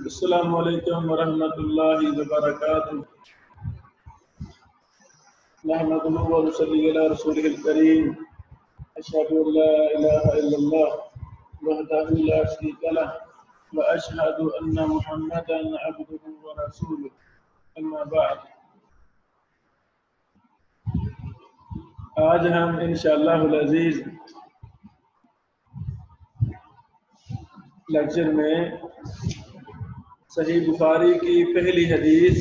السلام علیکم ورحمۃ اللہ وبرکاتہ۔ نحمده ونصلي على رسوله الكريم، أشهد أن لا إله إلا الله وحده لا شريك له وأشهد أن محمدا عبده ورسوله، أما بعد۔ آج ہم انشاءاللہ العزیز لیکچر میں صحیح بخاری کی پہلی حدیث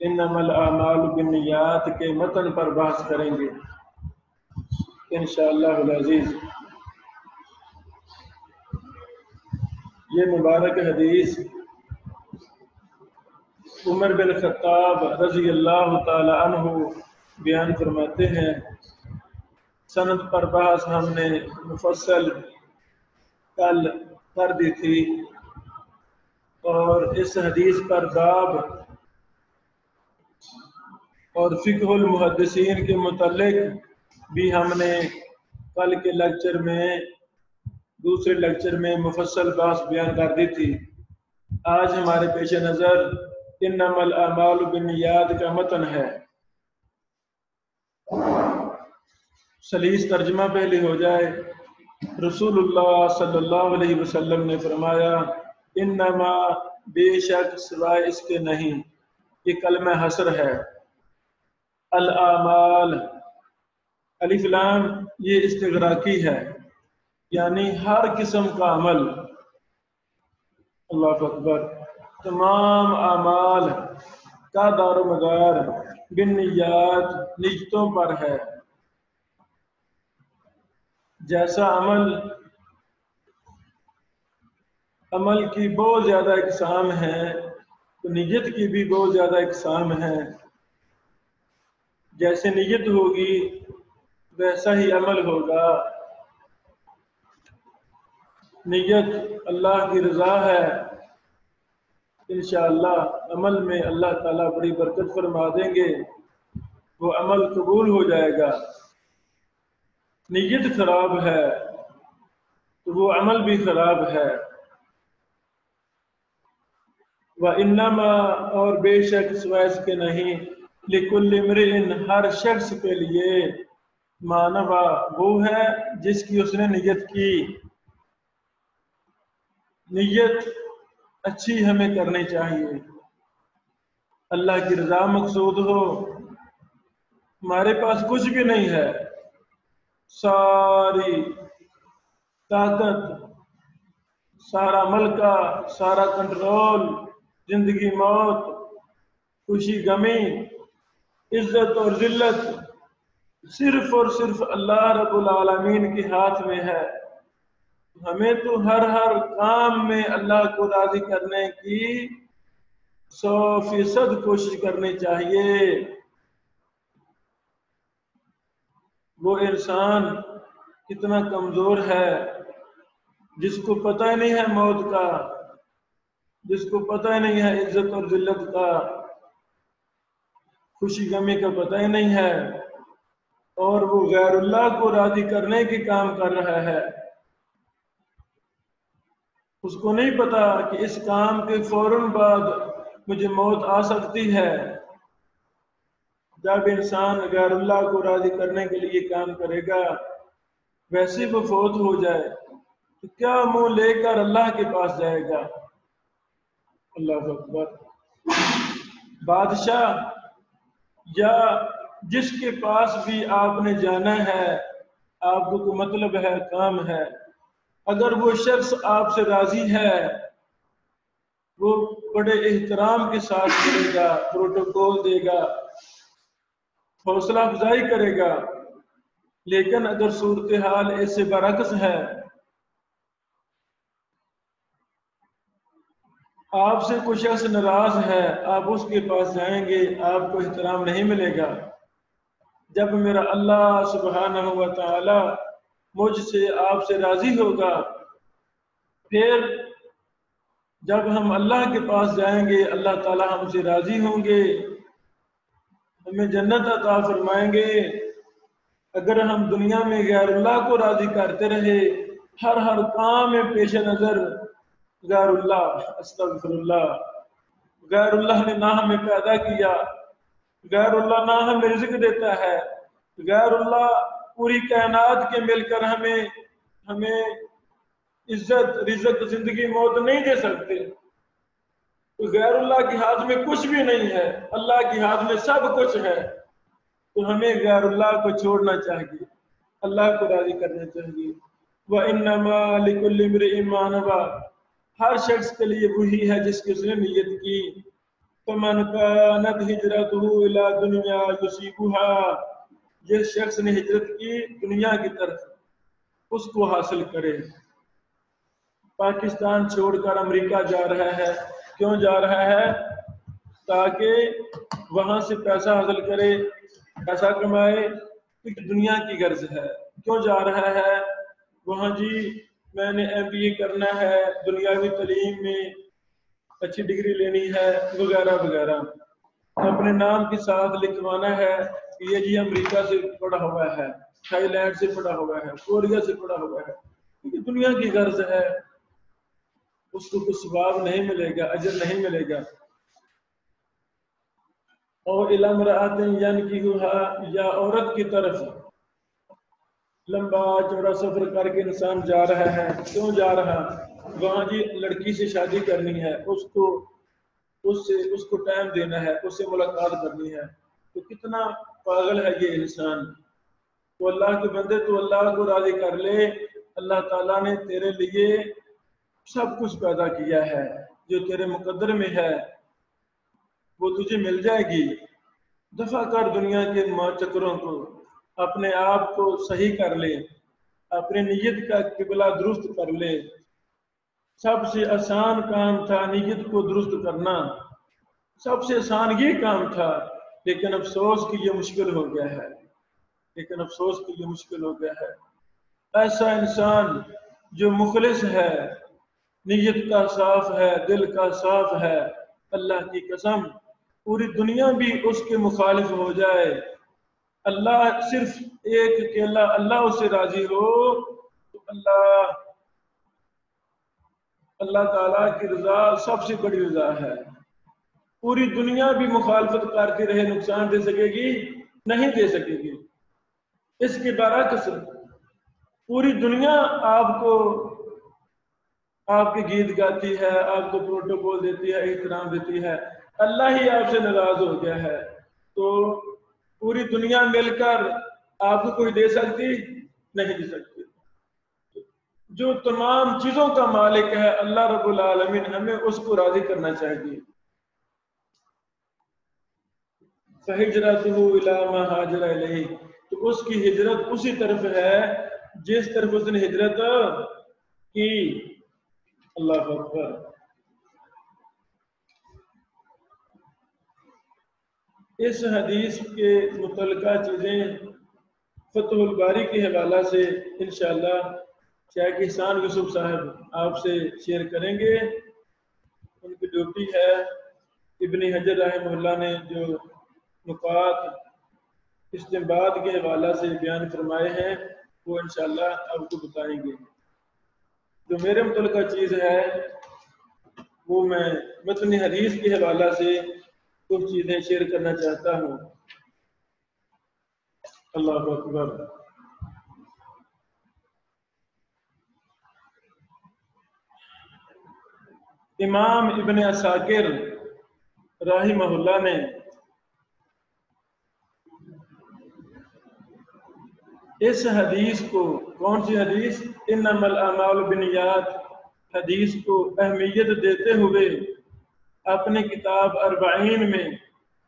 انما الاعمال بالنیات کے متن پر بحث کریں گے انشاءاللہ العزیز۔ یہ مبارک حدیث عمر بن خطاب رضی اللہ تعالی عنہ بیان فرماتے ہیں۔ سند پر بحث ہم نے مفصل کل کر دی تھی، اور اس حدیث پر باب اور فقہ المحدثین کے متعلق بھی ہم نے کل کے لیکچر میں دوسرے لیکچر میں مفصل بحث بیان کر دی تھی۔ آج ہمارے پیش نظر انما الاعمال بالنیات کا متن ہے۔ سلیس ترجمہ پہلے ہو جائے۔ رسول اللہ صلی اللہ علیہ وسلم نے فرمایا، انما بے شک سوائے اس کے نہیں، یہ کلمہ حصر ہے۔ الاعمال الف لام یہ استغراقی ہے، یعنی ہر قسم کا عمل، اللہ اکبر، تمام اعمال کا دار و مدار بالنیات نیتوں پر ہے۔ جیسا عمل کی بہت زیادہ اقسام ہیں، تو نیت کی بھی بہت زیادہ اقسام ہیں۔ جیسے نیت ہوگی ویسا ہی عمل ہوگا۔ نیت اللہ کی رضا ہے، انشاءاللہ عمل میں اللہ تعالیٰ بڑی برکت فرما دیں گے، وہ عمل قبول ہو جائے گا۔ نیت خراب ہے تو وہ عمل بھی خراب ہے۔ وَإِنَّمَا اور بے شک سوائے اس کے نہیں، لِكُلِّ امْرِئٍ ہر شخص کے لیے، مَا نَوَى وہ ہے جس کی اس نے نیت کی۔ نیت اچھی ہمیں کرنی چاہیے، اللہ کی رضا مقصود ہو۔ ہمارے پاس کچھ بھی نہیں ہے، ساری طاقت، سارا ملکہ، سارا کنٹرول، زندگی موت، خوشی غمی، عزت اور ذلت صرف اور صرف اللہ رب العالمین کے ہاتھ میں ہے۔ ہمیں تو ہر کام میں اللہ کو راضی کرنے کی 100% کوشش کرنی چاہیے۔ وہ انسان کتنا کمزور ہے جس کو پتہ ہی نہیں ہے موت کا، جس کو پتہ ہی نہیں ہے عزت اور ذلت کا، خوشی غمی کا پتہ ہی نہیں ہے، اور وہ غیر اللہ کو راضی کرنے کے کام کر رہا ہے۔ اس کو نہیں پتا کہ اس کام کے فوراً بعد مجھے موت آ سکتی ہے۔ جب انسان غیر اللہ کو راضی کرنے کے لیے کام کرے گا، ویسے وہ فوت ہو جائے تو کیا منہ لے کر اللہ کے پاس جائے گا؟ اللہ اکبر۔ بادشاہ یا جس کے پاس بھی آپ نے جانا ہے، آپ کو کوئی مطلب ہے، کام ہے، اگر وہ شخص آپ سے راضی ہے، وہ بڑے احترام کے ساتھ کرے گا، پروٹوکول دے گا، حوصلہ افزائی کرے گا۔ لیکن اگر صورتحال اس سے برعکس ہے، آپ سے کوئی شخص ناراض ہے، آپ اس کے پاس جائیں گے، آپ کو احترام نہیں ملے گا۔ جب میرا اللہ سبحانہ و تعالی مجھ سے آپ سے راضی ہوگا، پھر جب ہم اللہ کے پاس جائیں گے، اللہ تعالی ہم سے راضی ہوں گے، ہمیں جنت عطا فرمائیں گے۔ اگر ہم دنیا میں غیر اللہ کو راضی کرتے رہے ہر کام میں پیش نظر غیر اللہ، استغفر اللہ، غیر اللہ نے نہ ہمیں پیدا کیا، غیر اللہ نہ ہمیں رزق دیتا ہے، غیر اللہ پوری کائنات کے مل کر ہمیں عزت، رزق، زندگی، موت نہیں دے سکتے۔ تو غیر اللہ کے ہاتھ میں کچھ بھی نہیں ہے، اللہ کے ہاتھ میں سب کچھ ہے۔ تو ہمیں غیر اللہ کو چھوڑنا چاہیے، اللہ کو راضی کرنا چاہیے۔ وَإِنَّمَا لِكُلِّ امْرِئٍ مَّا نَوَىٰ، ہر شخص کے لیے وہی ہے جس کی اس نے نیت کی۔ فَمَنْ كَانَتْ هِجْرَتُهُ إِلَىٰ دُنْيَا يُصِيبُهَا، جس شخص نے ہجرت کی دنیا کی طرف، اس کو حاصل کرے۔ پاکستان چھوڑ کر امریکہ جا رہا ہے، کیوں جا رہا ہے؟ تاکہ وہاں سے پیسہ حاصل کرے، پیسہ کمائے، کیونکہ دنیا کی غرض ہے۔ کیوں جا رہا ہے؟ وہاں جی میں نے MBA کرنا ہے، دنیاوی تعلیم میں اچھی ڈگری لینی ہے، وغیرہ وغیرہ۔ اپنے نام کے ساتھ لکھوانا ہے کہ یہ جی امریکہ سے پڑھا ہوا ہے، تھائی لینڈ سے پڑھا ہوا ہے، کوریا سے پڑھا ہوا ہے، کیونکہ دنیا کی غرض ہے، اس کو کچھ ثواب نہیں ملے گا، اجر نہیں ملے گا۔ اور الی امرأۃ ینکحها، یا عورت کی طرف لمبا چوڑا سفر کر کے انسان جا رہا ہے۔ کیوں جا رہا؟ وہاں جی لڑکی سے شادی کرنی ہے، اس کو ٹائم دینا ہے، اس سے ملاقات کرنی ہے۔ تو کتنا پاگل ہے یہ انسان۔ تو اللہ کے بندے تو اللہ کو راضی کر لے، اللہ تعالیٰ نے تیرے لیے سب کچھ پیدا کیا ہے، جو تیرے مقدر میں ہے وہ تجھے مل جائے گی۔ دفع کر دنیا کے چکروں کو، اپنے آپ کو صحیح کر لے، اپنی نیت کا قبلہ درست کر لے۔ سب سے آسان کام تھا نیت کو درست کرنا، سب سے آسان یہ کام تھا، لیکن افسوس کہ یہ مشکل ہو گیا ہے، ایسا انسان جو مخلص ہے، نیت کا صاف ہے، دل کا صاف ہے، اللہ کی قسم پوری دنیا بھی اس کے مخالف ہو جائے، اللہ صرف ایک اکیلا اللہ اس سے راضی ہو، تو اللہ تعالیٰ کی رضا سب سے بڑی رضا ہے۔ پوری دنیا بھی مخالفت کرتی رہے، نقصان دے سکے گی؟ نہیں دے سکے گی۔ اس کے برعکس پوری دنیا آپ کے گیت گاتی ہے، آپ کو پروٹوکول دیتی ہے، احترام دیتی ہے، اللہ ہی آپ سے ناراض ہو گیا ہے، تو پوری دنیا مل کر آپ کو کوئی دے سکتی؟ نہیں دے سکتی۔ جو تمام چیزوں کا مالک ہے اللہ رب العالمین، ہمیں اس کو راضی کرنا چاہیے۔ فَهِجْرَتُهُ إِلَىٰ مَا هَاجَرَ إِلَيْهِ، تو اس کی ہجرت اسی طرف ہے جس طرف اس نے ہجرت کی۔ اللہ اکبر۔ اس حدیث کے متعلقہ چیزیں فتح الباری کے حوالہ سے انشاءاللہ شیخ احسان یوسف صاحب آپ سے شیئر کریں گے۔ ان کی ڈیوٹی ہے، ابن حجر رحمہ اللہ نے جو نکات استنباط کے حوالہ سے بیان فرمائے ہیں وہ انشاءاللہ آپ کو بتائیں گے۔ جو میرے متعلقہ چیز ہے وہ میں متن حدیث کے حوالہ سے کچھ چیزیں شیئر کرنا چاہتا ہوں۔ اللہ اکبر۔ امام ابن عساکر رحمہ اللہ نے اس حدیث کو، کون سی حدیث؟ انما الاعمال بالنیات حدیث کو اہمیت دیتے ہوئے اپنے کتاب 40 میں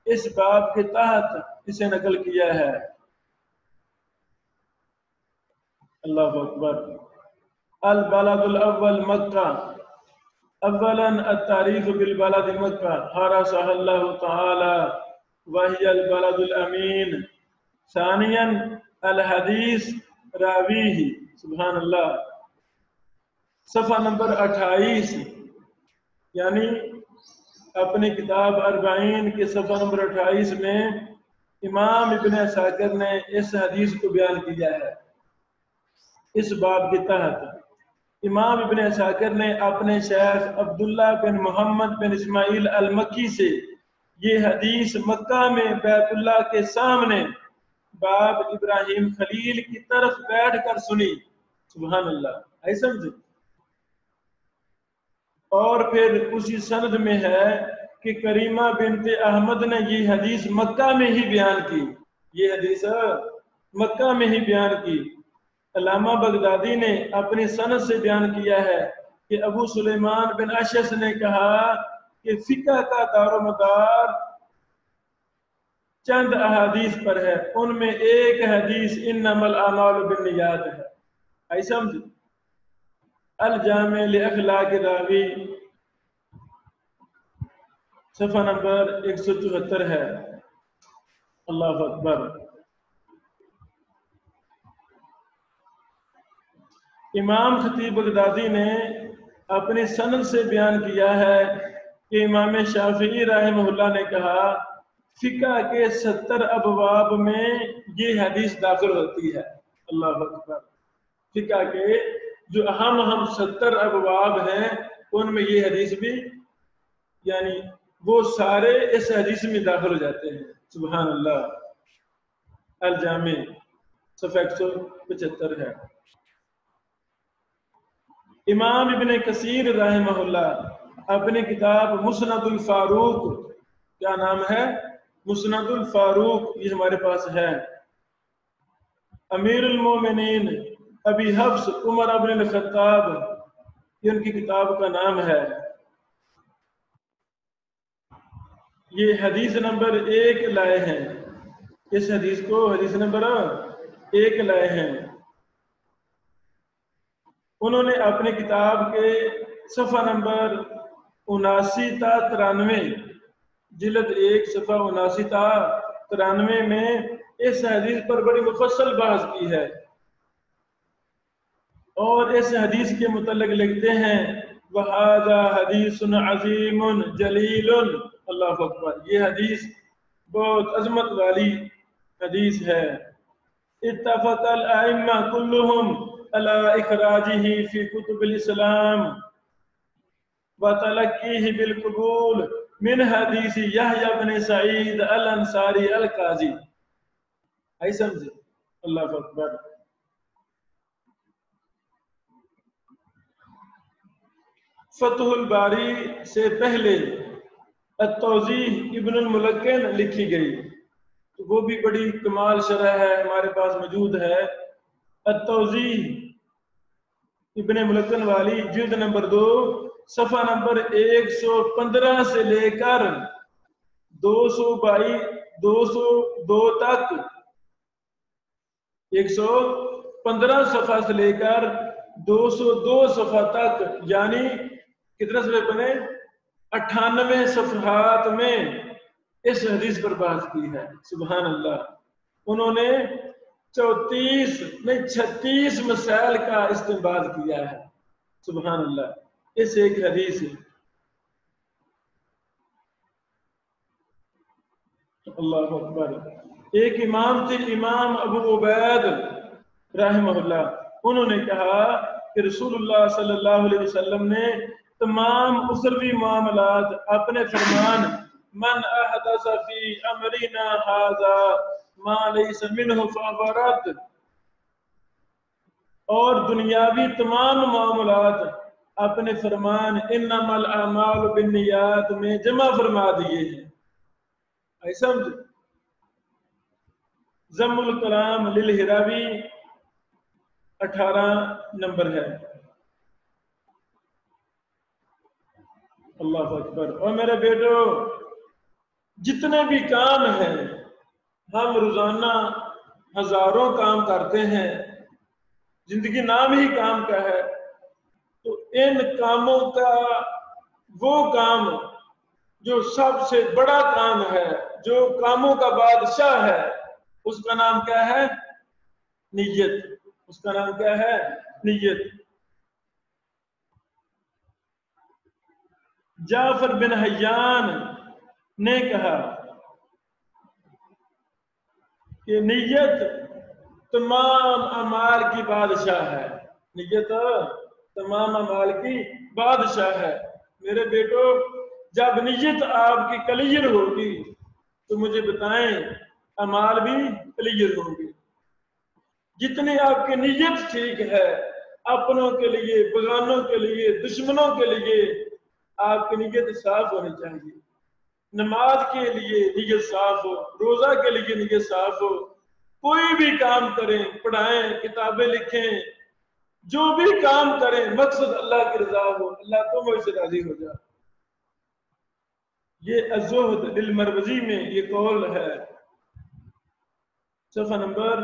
اس باب کے تحت اسے نقل کیا ہے۔ اللہ اکبر۔ البلد الاول مکہ، اولا التعریف بالبلد مکہ حرسها اللہ تعالی وهي البلد الامین، ثانیا الحدیث راویہ، سبحان اللہ، صفحہ نمبر 28، یعنی اپنی کتاب 40 کے صفحہ نمبر 28 میں امام ابن عساکر نے اس حدیث کو بیان کیا ہے اس باب کے تحت۔ امام ابن عساکر نے اپنے شیخ عبداللہ بن محمد بن اسماعیل المکی سے یہ حدیث مکہ میں بیت اللہ کے سامنے باب ابراہیم خلیل کی طرف بیٹھ کر سنی. سبحان اللہ. آئی سمجھے؟ اور پھر اسی سند میں ہے کہ کریمہ بنت احمد نے یہ حدیث مکہ میں ہی بیان کی. یہ حدیث مکہ میں ہی بیان کی. علامہ بغدادی نے اپنی سند سے بیان کیا ہے کہ ابو سلیمان بن اشعث نے کہا کہ فقہ کا دار و مدار چند احادیث پر ہے، ان میں ایک حدیث انما الاعمال بالنیات ہے. آئی سمجھ؟ الجامع لاخلاق الراوی صفحہ نمبر 174 ہے. اللہ اکبر. امام خطیب بغدادی نے اپنی سند سے بیان کیا ہے کہ امام شافعی رحمہ اللہ نے کہا فقہ کے 70 ابواب میں یہ حدیث داخل ہوتی ہے. اللہ اکبر. فقہ کے جو اہم 70 ابواب ہیں ان میں یہ حدیث بھی، یعنی وہ سارے اس حدیث میں داخل ہو جاتے ہیں. سبحان اللہ. الجامع صفحہ 175 ہے. امام ابن کثیر رحمہ اللہ اپنی کتاب مسند الفاروق، کیا نام ہے؟ مسند الفاروق، یہ ہمارے پاس ہے. امیر المومنین ابی حفص عمر بن الخطاب، یہ ان کی کتاب کا نام ہے. یہ حدیث نمبر 1 لائے ہیں. اس حدیث کو حدیث نمبر 1 لائے ہیں. انہوں نے اپنے کتاب کے صفحہ نمبر 79 تا 93، جلد 1 صفحہ 79 تا 93 میں اس حدیث پر بڑی مفصل بحث کی ہے، اور اس حدیث کے متعلق لکھتے ہیں وَهَذَا حَدِيثٌ عَظِيمٌ جَلِيلٌ. اللہ اکبر. یہ حدیث بہت عظمت والی حدیث ہے. اتفق الائمہ کلہم على اخراجہ فی کتب الاسلام وتلقیہ بالقبول من حدیث یحییٰ بن سعید الانصاری القاضی. آئی سمجھے؟ اللہ اکبر. فتح الباری سے پہلے التوضیح ابن الملقن لکھی گئی، تو وہ بھی بڑی کمال شرح ہے، ہمارے پاس موجود ہے. التوضیح ابن ملقن والی جلد نمبر 2 صفحہ نمبر 115 سے لے کر 202 تک، 115 صفحہ سے لے کر 202 صفحہ تک، یعنی کتنے صفحے بنے؟ 98 صفحات میں اس حدیث پر بحث کی ہے. سبحان اللہ. انہوں نے 36 مسائل کا استنباط کیا ہے. سبحان اللہ. اس ایک حدیث ہے. اللہ اکبر. ایک امام تھے امام ابو عبید رحمہ اللہ، انہوں نے کہا کہ رسول اللہ صلی اللہ علیہ وسلم نے تمام اخروی معاملات اپنے فرمان من احدث فی امرنا ھذا ما لیس منہ فہو رد، اور دنیاوی تمام معاملات اپنے فرمان انما الاعمال بالنیات میں جمع فرما دیے ہیں. ایسا ضم الکلام للہراوی 18 نمبر ہے. اللہ اکبر. اور میرے بیٹو، جتنے بھی کام ہیں، ہم روزانہ ہزاروں کام کرتے ہیں، زندگی نام ہی کام کا ہے، تو ان کاموں کا وہ کام جو سب سے بڑا کام ہے، جو کاموں کا بادشاہ ہے، اس کا نام کیا ہے؟ نیت. اس کا نام کیا ہے؟ نیت. جعفر بن حیان نے کہا کہ نیت تمام اعمال کی بادشاہ ہے. نیت تمام اعمال کی بادشاہ ہے۔ میرے بیٹو، جب نیت آپ کی کلیئر ہوگی تو مجھے بتائیں اعمال بھی کلیئر ہوں گے۔ جتنی آپ کی نیت ٹھیک ہے، اپنوں کے لیے، بغانوں کے لیے، دشمنوں کے لیے، آپ کی نیت صاف ہونی چاہیے۔ نماز کے لیے نیت صاف ہو، روزہ کے لیے نیت صاف ہو، کوئی بھی کام کریں، پڑھائیں، کتابیں لکھیں، جو بھی کام کریں مقصد اللہ کی رضا ہو، اللہ تو مجھ سے راضی ہو جائے۔ یہ الزہد للمروزی میں یہ قول ہے، صفحہ نمبر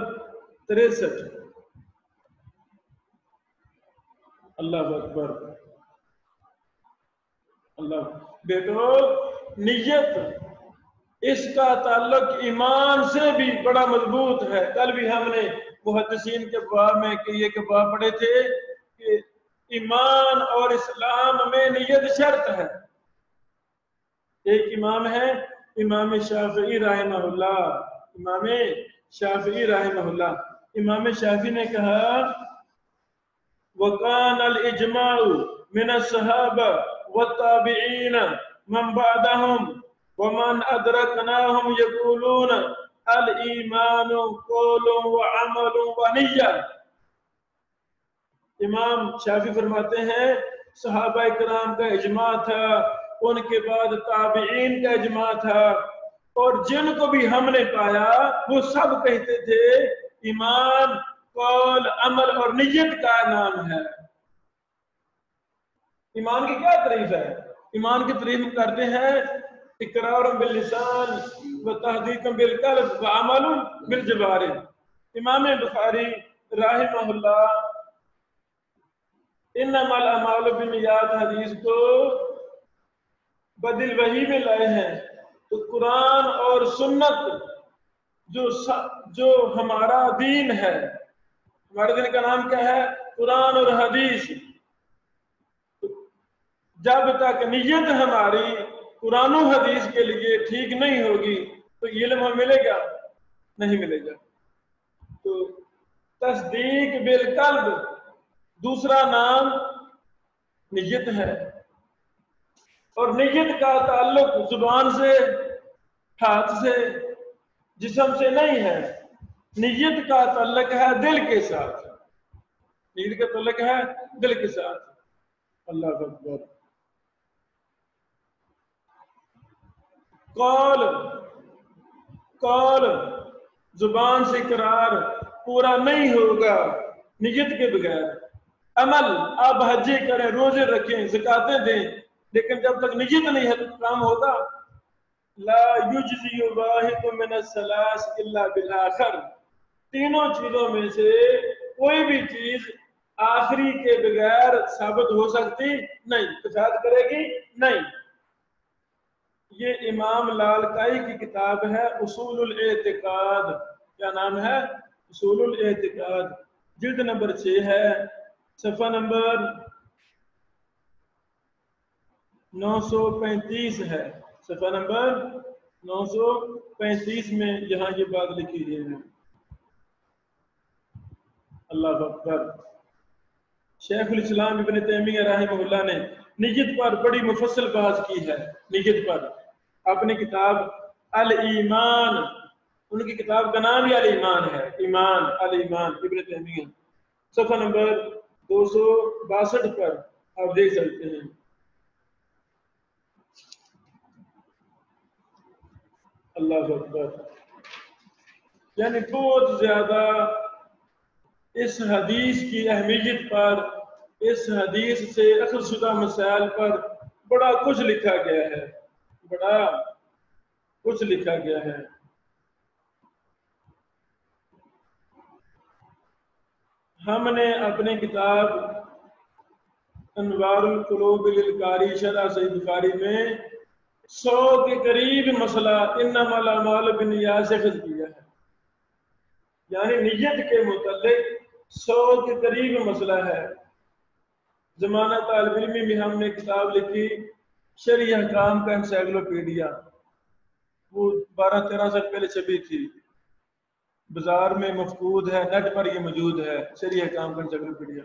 63۔ اللہ اکبر، اللہ بیٹو، نیت اس کا تعلق ایمان سے بھی بڑا مضبوط ہے۔ کل بھی ہم نے محدثین کے باب میں یہ باب پڑھے تھے کہ ایمان اور اسلام میں نیت شرط ہے۔ ایک امام ہے امام شافعی رحمہ اللہ، امام شافعی رحمہ اللہ، امام شافعی نے کہا وَقَانَ الْإِجْمَاعُ مِنَ الصَّحَابَةِ وَالتَّابِعِينَ مَنْ بَعْدَهُمْ وَمَنْ أَدْرَكْنَاهُمْ يَقُولُونَ الْإِيمَانُ قَوْلٌ وَعَمَلٌ وَنِيَّةٌ۔ امام شافعی فرماتے ہیں صحابہ کرام کا اجماع تھا، ان کے بعد تابعین کا اجماع تھا، اور جن کو بھی ہم نے پایا وہ سب کہتے تھے ایمان قول عمل اور نیت کا نام ہے۔ ایمان کی کیا تعریف ہے؟ ایمان کی تعریف کرتے ہیں اقرار باللسان و تصدیق بالقلب و عمل بالجوارح۔ امام بخاری رحمہ اللہ انما الاعمال بالنیات حدیث کو بدل وحی میں لائے ہیں، تو قرآن اور سنت جو ہمارا دین ہے، ہمارے دین کا نام کیا ہے؟ قرآن اور حدیث۔ جب تک نیت ہماری قرآن و حدیث کے لیے ٹھیک نہیں ہوگی تو یہ علم ہمیں ملے گا؟ نہیں ملے گا۔ تو تصدیق بالقلب دوسرا نام نیت ہے، اور نیت کا تعلق زبان سے، ہاتھ سے، جسم سے نہیں ہے، نیت کا تعلق ہے دل کے ساتھ، نیت کا تعلق ہے دل کے ساتھ۔ اللہ اکبر۔ قول زبان سے اقرار پورا نہیں ہوگا نیت کے بغیر۔ عمل آپ حجے کریں، روزے رکھیں، زکاتیں دیں، لیکن جب تک نیت نہیں ہے تو کام ہوگا؟ لا یجزی واحد من الثلاث الا بالآخر۔ تینوں چیزوں میں سے کوئی بھی چیز آخری کے بغیر ثابت ہو سکتی نہیں، کفایت کرے گی نہیں۔ یہ امام لالکائی کی کتاب ہے اصول الاعتقاد۔ کیا نام ہے؟ اصول الاعتقاد، جلد نمبر 6 ہے، صفحہ نمبر 935 ہے، صفحہ نمبر 935 میں یہاں یہ بات لکھی گئی ہے۔ اللہ اکبر۔ شیخ الاسلام ابن تیمیہ رحمہ اللہ نے نیت پر بڑی مفصل بحث کی ہے، نیت پر، اپنی کتاب الایمان، ان کی کتاب کا نام ہی الایمان ہے، ایمان، الایمان ابن تیمیہ، صفحہ نمبر 262 پر آپ دیکھ سکتے ہیں۔ اللہ اکبر۔ یعنی بہت زیادہ اس حدیث کی اہمیت پر، اس حدیث سے اخذ شدہ مسائل پر بڑا کچھ لکھا گیا ہے، بڑا کچھ لکھا گیا ہے۔ ہم نے اپنی کتاب انوار القلوب للقاری شرح صحیح بخاری میں 100 کے قریب مسئلہ انما الاعمال بالنیات سے اخذ کیا ہے، یعنی نیت کے متعلق 100 کے قریب مسئلہ ہے۔ زمانہ طالب علمی میں ہم نے کتاب لکھی شرعی احکام کا انسائکلوپیڈیا، وہ 12-13 سال پہلے چھپی تھی، بازار میں مفقود ہے، نیٹ پر یہ موجود ہے، شرعی احکام کا انسائکلوپیڈیا۔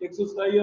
127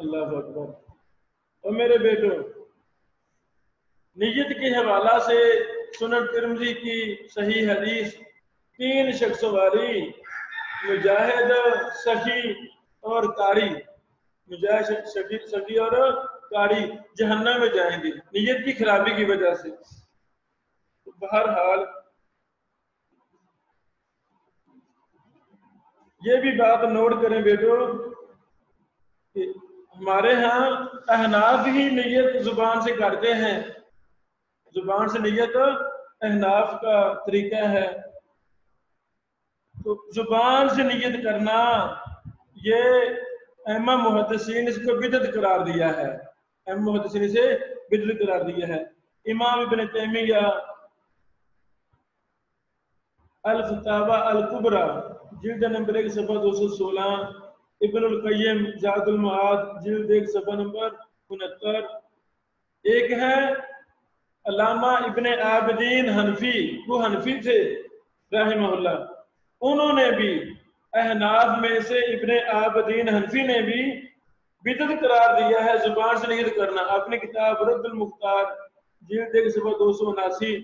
اللہ اکبر۔ اور میرے بیٹو، نیت کے حوالہ سے سنن ترمذی کی صحیح حدیث 3 شخصوں والی مجاہد، سخی اور قاری، مجاہد، سخی اور قاری جہنم میں جائیں گے نیت کی خرابی کی وجہ سے۔ بہرحال یہ بھی بات نوٹ کریں بیٹو کہ ہمارے ہاں احناف ہی نیت زبان سے کرتے ہیں، زبان سے نیت احناف کا طریقہ ہے۔ تو زبان سے نیت کرنا یہ ائمہ محدثین اس کو بدعت قرار دیا ہے، ائمہ محدثین سے بدعت قرار دیا ہے۔ امام ابن تیمیہ الفتاوی الکبریٰ جلد نمبر 1 صفحہ 216، ابن القیم زاد المعاد جلد 1 صفحہ نمبر 69۔ ایک ہے علامہ ابن عابدین حنفی، وہ حنفی تھے رحمہ اللہ، انہوں نے بھی احناف میں سے ابن عابدین حنفی نے بھی بدعت قرار دیا ہے زبان سے نیت کرنا۔ اپنی کتاب رد المختار جلد 1 صفحہ 279،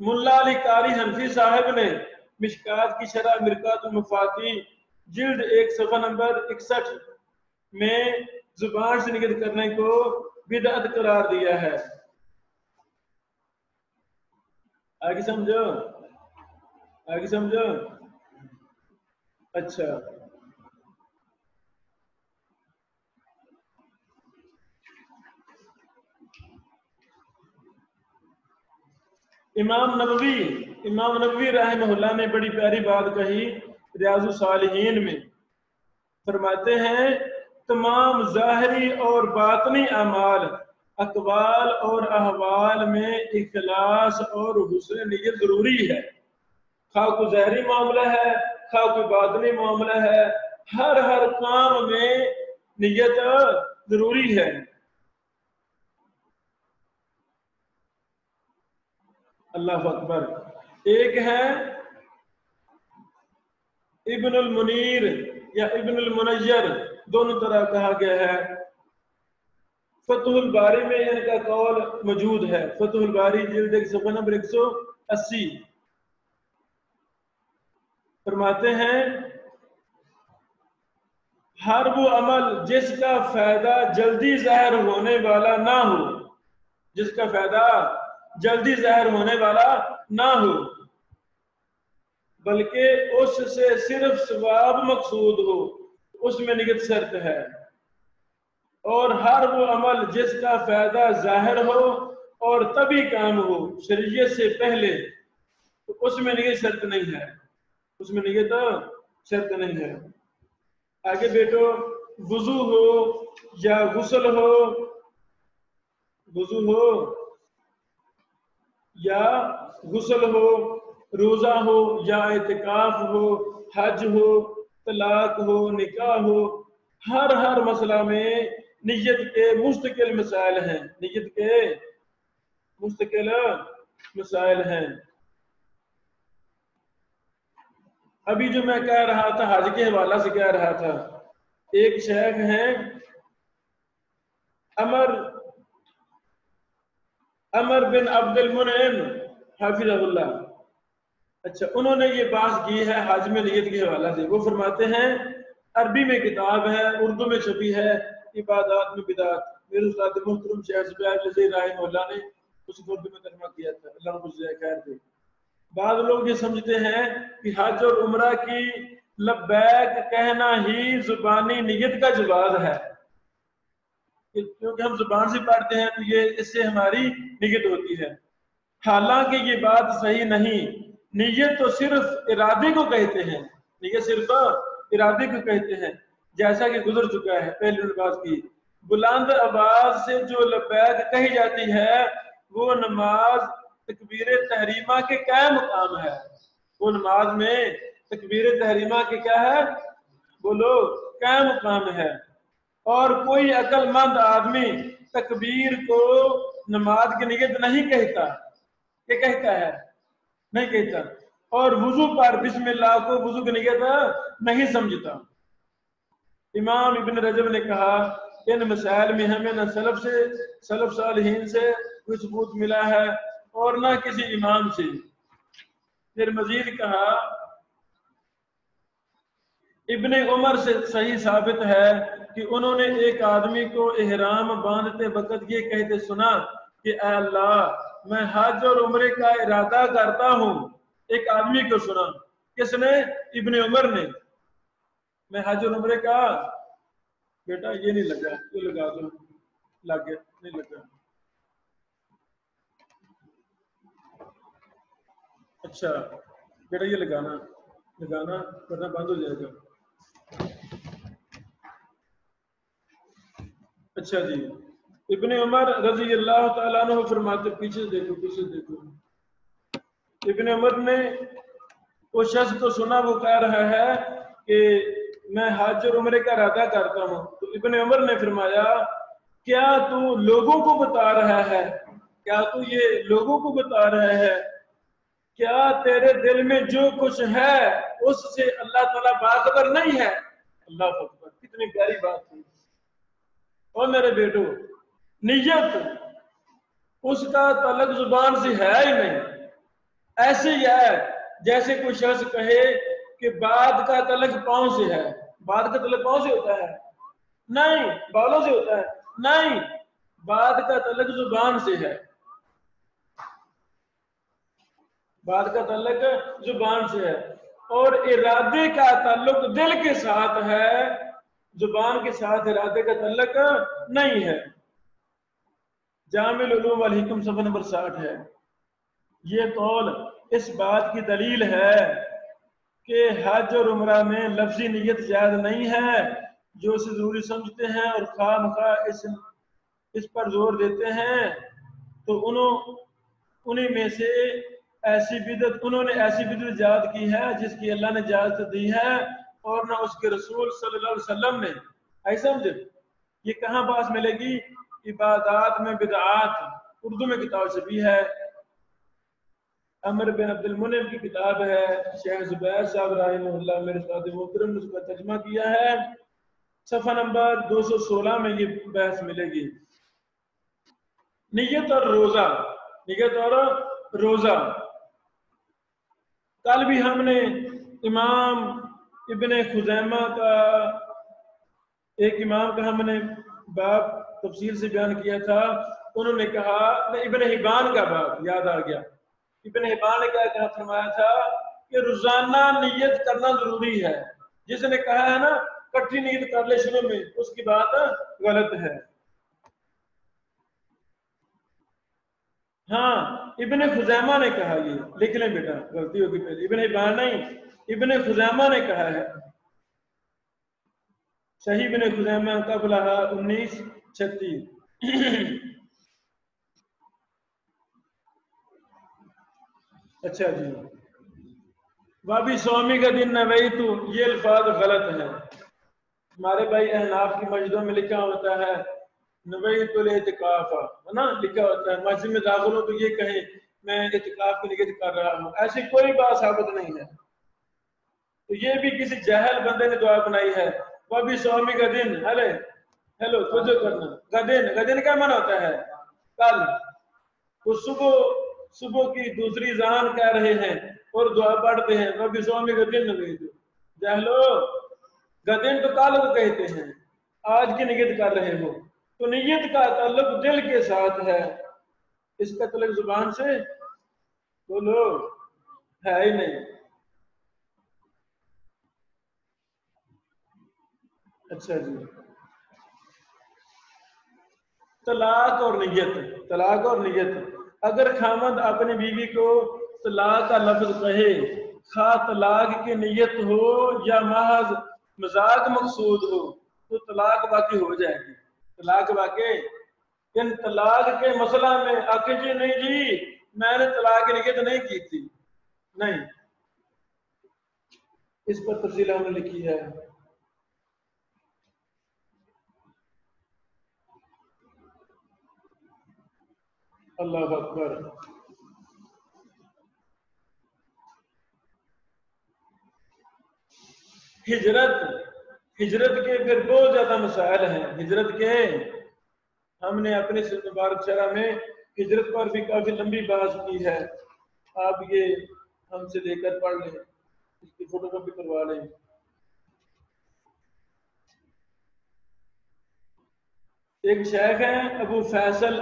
ملا علی قاری حنفی صاحب نے مشکات کی شرح مرکات المفاتیح جلد 1 صفحہ نمبر 61 میں زبان سے نیت کرنے کو بدعت قرار دیا ہے۔ آگے سمجھو، آگے سمجھو۔ اچھا، امام نبوی رحمہ اللہ نے بڑی پیاری بات کہی ریاض الصالحین میں، فرماتے ہیں تمام ظاہری اور باطنی اعمال، اقوال اور احوال میں اخلاص اور حسن نیت ضروری ہے۔ خواہ کوئی ظاہری معاملہ ہے، خواہ کوئی باطنی معاملہ ہے، ہر کام میں نیت ضروری ہے۔ اللہ اکبر۔ ایک ہے ابن المنیر یا ابن المنیر، دونوں طرح کہا گیا ہے۔ فتح الباری میں ان کا قول موجود ہے، فتح الباری جلد 1 صفحہ نمبر 180، فرماتے ہیں ہر وہ عمل جس کا فائدہ جلدی ظاہر ہونے والا نہ ہو، جس کا فائدہ جلدی ظاہر ہونے والا نہ ہو بلکہ اس سے صرف ثواب مقصود ہو، اس میں نیت شرط ہے۔ اور ہر وہ عمل جس کا فائدہ ظاہر ہو اور تبھی کام ہو شریعت سے پہلے، تو اس میں نیت شرط نہیں ہے، اس میں نیت شرط نہیں ہے۔ آگے بیٹو، وضو ہو یا غسل ہو، وضو ہو یا غسل ہو، روزہ ہو یا اعتکاف ہو، حج ہو، طلاق ہو، نکاح ہو، ہر مسئلہ میں نیت کے مستقل مسائل ہیں، نیت کے مستقل مسائل ہیں۔ ابھی جو میں کہہ رہا تھا حج کے حوالہ سے کہہ رہا تھا، ایک شیخ ہیں عمر بن عبد المنعم حافظہ اللہ، اچھا انہوں نے یہ بات کی ہے حج میں نیت کے حوالہ سے۔ وہ فرماتے ہیں عربی میں کتاب ہے، اردو میں چھپی ہے، عبادات میں بدعت، میرے استاد محترم شیخ زبیر نذیر رحمہ اللہ نے اس کو اردو میں ترجمہ کیا تھا، اللہ ان کو جزائے خیر دے۔ بعض لوگ یہ سمجھتے ہیں کہ حج اور عمرہ کی لبیک کہنا ہی زبانی نیت کا جواز ہے، کیونکہ ہم زبان سے پڑھتے ہیں تو یہ اس سے ہماری نیت ہوتی ہے۔ حالانکہ یہ بات صحیح نہیں، نیت تو صرف ارادے کو کہتے ہیں، نیت صرف ارادے کو کہتے ہیں، جیسا کہ گزر چکا ہے پہلے بات کی۔ بلند آواز سے جو لبیک کہی جاتی ہے وہ نماز تکبیر تحریمہ کے کیا مقام ہے، وہ نماز میں تکبیر تحریمہ کے کیا ہے، بولو کیا مقام ہے۔ اور کوئی عقل مند آدمی تکبیر کو نماز کی نیت نہیں کہتا، یہ کہتا ہے؟ نہیں کہتا. اور وضو پر بسم اللہ کو وضو کی نیت نہیں سمجھتا. امام ابن رجب نے کہا ان مسائل میں ہمیں نہ سلف صالحین سے کوئی ثبوت ملا ہے اور نہ کسی امام سے. پھر مزید کہا ابن عمر سے صحیح ثابت ہے کہ انہوں نے ایک آدمی کو احرام باندھتے وقت یہ کہتے سنا کہ اے اللہ میں حج اور عمرے کا ارادہ کرتا ہوں. ایک آدمی کو سنا. کس نے؟ ابن عمر نے. میں حج اور عمرے کا، بیٹا یہ نہیں لگا، یہ لگا دو. لگ گیا؟ نہیں لگا. اچھا بیٹا یہ لگانا ورنہ بند ہو جائے گا. اچھا جی. ابن عمر رضی اللہ تعالیٰ عنہ فرماتے، پیچھے دیکھو ابن عمر نے وہ شخص کو سنا وہ کہہ رہا ہے کہ میں حج اور عمرے کا ارادہ کرتا ہوں. تو ابن عمر نے فرمایا کیا تو لوگوں کو بتا رہا ہے؟ کیا تو یہ لوگوں کو بتا رہا ہے؟ کیا تیرے دل میں جو کچھ ہے اس سے اللہ تعالیٰ باخبر نہیں ہے؟ اللہ اکبر، کتنی پیاری بات تھی. اور میرے بیٹو، نیت اس کا تعلق زبان سے ہے ہی نہیں. ایسے ہی ہے جیسے کوئی شخص کہے کہ باد کا تعلق پاؤں سے ہے. باد کا تعلق پاؤں سے ہوتا ہے؟ نہیں. بالوں سے ہوتا ہے؟ نہیں. باد کا تعلق زبان سے ہے. باد کا تعلق زبان سے ہے. اور ارادے کا تعلق دل کے ساتھ ہے، زبان کے ساتھ ارادے کا تعلق نہیں ہے. جامع العلوم والحکم صفحہ نمبر 60 ہے. یہ قول اس بات کی دلیل ہے کہ حج اور عمرہ میں لفظی نیت زیادہ نہیں ہے. جو اسے ضروری سمجھتے ہیں اور خواہ مخواہ اس پر زور دیتے ہیں تو انہی میں سے انہوں نے ایسی بدعت ایجاد کی ہے جس کی اللہ نے اجازت دی ہے اور نہ اس کے رسول صلی اللہ علیہ وسلم نے. ایسا سمجھے؟ یہ کہاں پاس ملے گی؟ عبادات میں بدعات، اردو میں کتاب چھپی ہے. عمر بن عبد المنعم کی کتاب ہے. شیخ زبیر صاحب رحمہ اللہ میرے استاد محترم نے اس کا ترجمہ کیا ہے. صفحہ نمبر 216 میں یہ بحث ملے گی. نیت اور روزہ. کل بھی ہم نے امام ابن خزیمہ کا ایک امام کا ہم نے باب تفصیل سے بیان کیا تھا. انہوں نے کہا، ابن حبان کا باب یاد آ گیا. ابن حبان نے کیا کہا، فرمایا تھا کہ روزانہ نیت کرنا ضروری ہے. جس نے کہا ہے نا کٹھی نیت کر لے شروع میں، اس کی بات غلط ہے. ہاں ابن خزیمہ نے کہا، یہ لکھ لیں بیٹا، غلطی ہوگی پہلے. ابن حبان نہیں، ابن خزیمہ نے کہا ہے. صحیح ابن خزیمہ قبلہ 1936. اچھا جی. وابی سوامی کا دن نویتو، یہ الفاظ غلط ہے. ہمارے بھائی احناف کی مسجدوں میں لکھا ہوتا ہے نویت الاعتکاف، ہے نا، لکھا ہوتا ہے. مسجد میں داخل ہو تو یہ کہیں میں اعتکاف کی نیت کر رہا ہوں. ایسی کوئی بات ثابت نہیں ہے. تو یہ بھی کسی جاہل بندے نے دعا بنائی ہے. وابی سوامی کا دن، ہیلو توجہ کرنا. گدن کیا معنی ہوتا ہے؟ کل. تو صبح کی دوسری اذان کہہ رہے ہیں اور دعا پڑھتے ہیں وابی سوامی کا دن نہیں. جاہلو، گدن تو کل کو کہتے ہیں، آج کی نیت کر رہے ہو. تو نیت کا تعلق دل کے ساتھ ہے، اس کا تعلق زبان سے بولو ہے ہی نہیں. اچھا جی. طلاق اور نیت. اگر خامد اپنی بیوی کو طلاق کا لفظ کہے، خواہ طلاق کی نیت ہو یا محض مذاق مقصود ہو، تو طلاق واقع ہو جائے گی. طلاق واقع. ان طلاق کے مسئلہ میں آخر جی نہیں جی میں نے طلاق کی نیت نہیں کی تھی، نہیں. اس پر تفصیل ہم نے لکھی ہے. اللہ اکبر. ہجرت کے پھر بہت زیادہ مسائل ہیں ہجرت کے. ہم نے اپنے مبارک شرح میں ہجرت پر بھی کافی لمبی بحث کی ہے. آپ یہ ہم سے لے کر پڑھ لیں, اس کی فوٹو کاپی کروا لیں. ایک شیخ ہیں ابو فیصل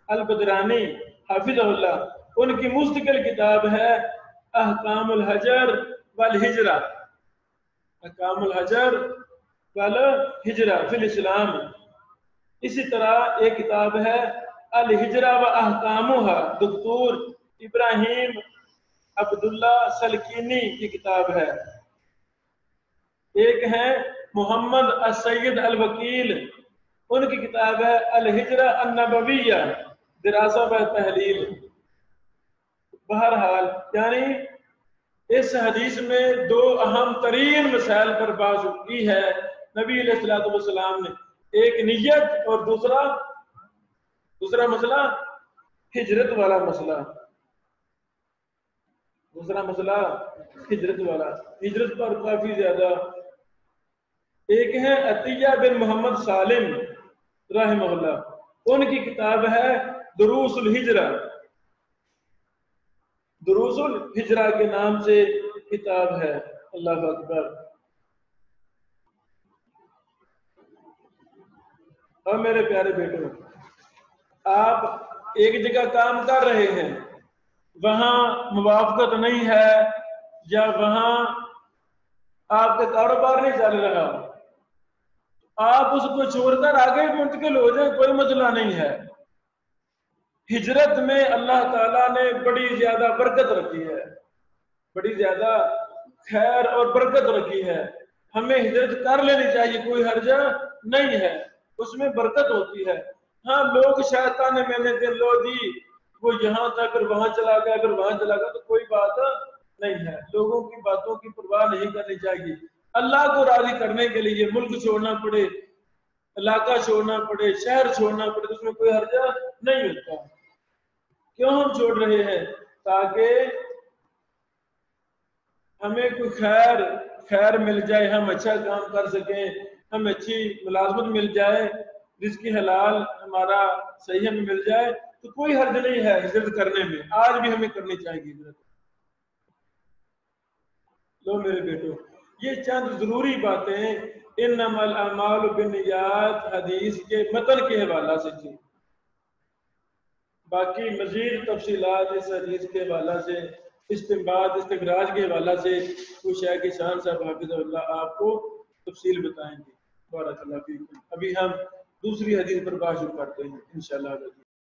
البدرانی حافظ اللہ, ان کی مستقل کتاب ہے احکام الحجر والہجرہ, احکام الحجر والہجرہ فی الاسلام. اسی طرح ایک کتاب ہے الہجرہ و احکامھا, دکتور ابراہیم عبداللہ سلکینی کی کتاب ہے. ایک ہے محمد السید الوکیل, ان کی کتاب ہے الہجرہ النبویہ دراسہ و تحلیل. بہرحال یعنی اس حدیث میں دو اہم ترین مسائل پر بات کی ہے نبی علیہ الصلوۃ والسلام نے. ایک نیت اور دوسرا مسئلہ ہجرت والا مسئلہ. دوسرا مسئلہ ہجرت والا, ہجرت پر کافی زیادہ. ایک ہے عطیہ بن محمد سالم رحمہ اللہ, ان کی کتاب ہے دروس الہجرہ, دروس الہجرہ کے نام سے کتاب ہے. اللہ اکبر. اور میرے پیارے بیٹوں, آپ ایک جگہ کام کر رہے ہیں, وہاں موافقت نہیں ہے یا وہاں آپ کا کاروبار نہیں چل رہا, آپ اس کو چھوڑ کر آگے منتقل ہو جائیں, کوئی مسئلہ نہیں ہے. ہجرت میں اللہ تعالیٰ نے بڑی زیادہ برکت رکھی ہے, بڑی زیادہ خیر اور برکت رکھی ہے. ہمیں ہجرت کر لینی چاہیے, کوئی حرج نہیں ہے, اس میں برکت ہوتی ہے. ہاں لوگ شیطان نے میں نے دل لو دی, وہ یہاں تھا اگر وہاں چلا گیا, اگر وہاں چلا گیا تو کوئی بات نہیں ہے. لوگوں کی باتوں کی پرواہ نہیں کرنی چاہیے. اللہ کو راضی کرنے کے لیے ملک چھوڑنا پڑے, علاقہ چھوڑنا پڑے, شہر چھوڑنا پڑے, تو اس میں کوئی حرج نہیں ہوتا. کیوں ہم چھوڑ رہے ہیں؟ تاکہ ہمیں کوئی خیر مل جائے, ہم اچھا کام کر سکیں, ہم اچھی ملازمت مل جائے, رزق حلال ہمارا صحیح ہمیں مل جائے, تو کوئی حرج نہیں ہے ہجرت کرنے میں. آج بھی ہمیں کرنی چاہیے ہجرت. لو میرے بیٹو, یہ چند ضروری باتیں انما الاعمال بالنیات حدیث کے متن کے حوالہ سے تھی. باقی مزید تفصیلات اس حدیث کے حوالہ سے, استنباط استخراج کے حوالہ سے وہ شیخ شان صاحب حافظ اللہ آپ کو تفصیل بتائیں گے. بارک اللہ فیکم. ابھی ہم دوسری حدیث پر بات شروع کرتے ہیں انشاءاللہ.